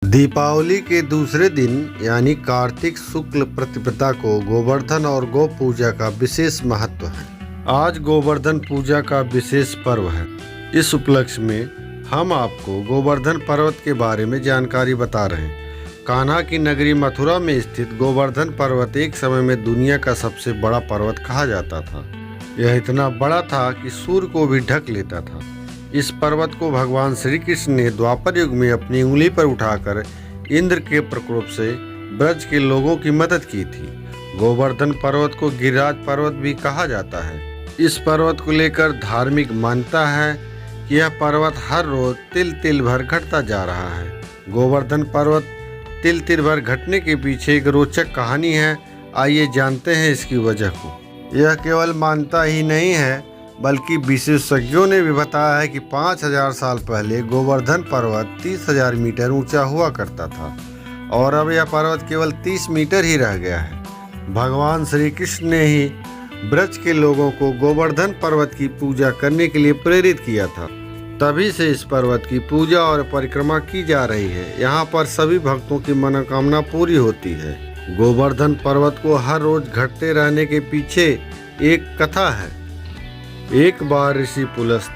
दीपावली के दूसरे दिन यानी कार्तिक शुक्ल प्रतिपदा को गोवर्धन और गौ पूजा का विशेष महत्व है। आज गोवर्धन पूजा का विशेष पर्व है। इस उपलक्ष्य में हम आपको गोवर्धन पर्वत के बारे में जानकारी बता रहे हैं। कान्हा की नगरी मथुरा में स्थित गोवर्धन पर्वत एक समय में दुनिया का सबसे बड़ा पर्वत कहा जाता था। यह इतना बड़ा था कि सूर्य को भी ढक लेता था। इस पर्वत को भगवान श्री कृष्ण ने द्वापर युग में अपनी उंगली पर उठाकर इंद्र के प्रकोप से ब्रज के लोगों की मदद की थी। गोवर्धन पर्वत को गिरिराज पर्वत भी कहा जाता है। इस पर्वत को लेकर धार्मिक मान्यता है कि यह पर्वत हर रोज तिल तिल भर घटता जा रहा है। गोवर्धन पर्वत तिल तिल भर घटने के पीछे एक रोचक कहानी है। आइए जानते हैं इसकी वजह को। यह केवल मान्यता ही नहीं है बल्कि विशेषज्ञों ने भी बताया है कि 5000 साल पहले गोवर्धन पर्वत 30,000 मीटर ऊंचा हुआ करता था और अब यह पर्वत केवल 30 मीटर ही रह गया है। भगवान श्री कृष्ण ने ही ब्रज के लोगों को गोवर्धन पर्वत की पूजा करने के लिए प्रेरित किया था। तभी से इस पर्वत की पूजा और परिक्रमा की जा रही है। यहाँ पर सभी भक्तों की मनोकामना पूरी होती है। गोवर्धन पर्वत को हर रोज घटते रहने के पीछे एक कथा है। एक बार ऋषि पुलस्त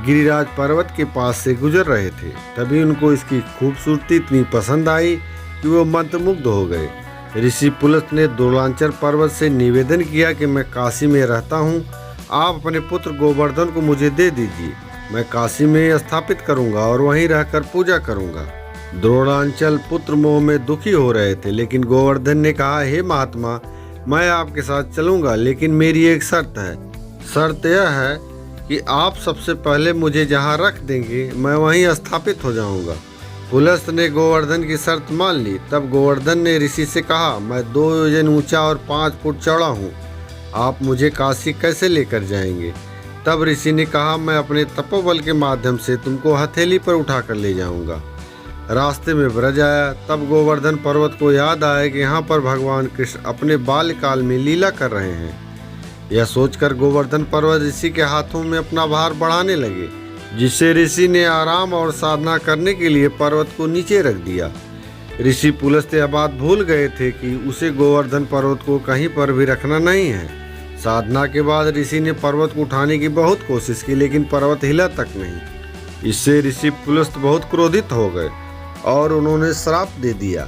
गिरिराज पर्वत के पास से गुजर रहे थे। तभी उनको इसकी खूबसूरती इतनी पसंद आई कि वो मंत्रमुग्ध हो गए। ऋषि पुलस्त ने द्रोणाचल पर्वत से निवेदन किया कि मैं काशी में रहता हूँ, आप अपने पुत्र गोवर्धन को मुझे दे दीजिए। मैं काशी में स्थापित करूँगा और वहीं रहकर पूजा करूँगा। द्रोणाचल पुत्र मोह में दुखी हो रहे थे, लेकिन गोवर्धन ने कहा, हे महात्मा, मैं आपके साथ चलूँगा, लेकिन मेरी एक शर्त है। शर्त यह है कि आप सबसे पहले मुझे जहाँ रख देंगे मैं वहीं स्थापित हो जाऊंगा। पुलस्त ने गोवर्धन की शर्त मान ली। तब गोवर्धन ने ऋषि से कहा, मैं 2 योजन ऊंचा और 5 फुट चौड़ा हूँ, आप मुझे काशी कैसे लेकर जाएंगे? तब ऋषि ने कहा, मैं अपने तपोबल के माध्यम से तुमको हथेली पर उठाकर ले जाऊंगा। रास्ते में ब्रज आया। तब गोवर्धन पर्वत को याद आया कि यहाँ पर भगवान कृष्ण अपने बाल्यकाल में लीला कर रहे हैं। यह सोचकर गोवर्धन पर्वत ऋषि के हाथों में अपना भार बढ़ाने लगे, जिससे ऋषि ने आराम और साधना करने के लिए पर्वत को नीचे रख दिया। ऋषि पुलस्त यह बात भूल गए थे कि उसे गोवर्धन पर्वत को कहीं पर भी रखना नहीं है। साधना के बाद ऋषि ने पर्वत को उठाने की बहुत कोशिश की, लेकिन पर्वत हिला तक नहीं। इससे ऋषि पुलस्त बहुत क्रोधित हो गए और उन्होंने श्राप दे दिया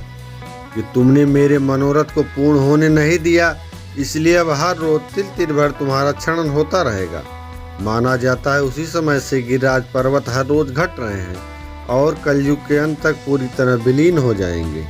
कि तुमने मेरे मनोरथ को पूर्ण होने नहीं दिया, इसलिए अब हर रोज तिल तिल भर तुम्हारा क्षरण होता रहेगा। माना जाता है उसी समय से गिरिराज पर्वत हर रोज घट रहे हैं और कलयुग के अंत तक पूरी तरह विलीन हो जाएंगे।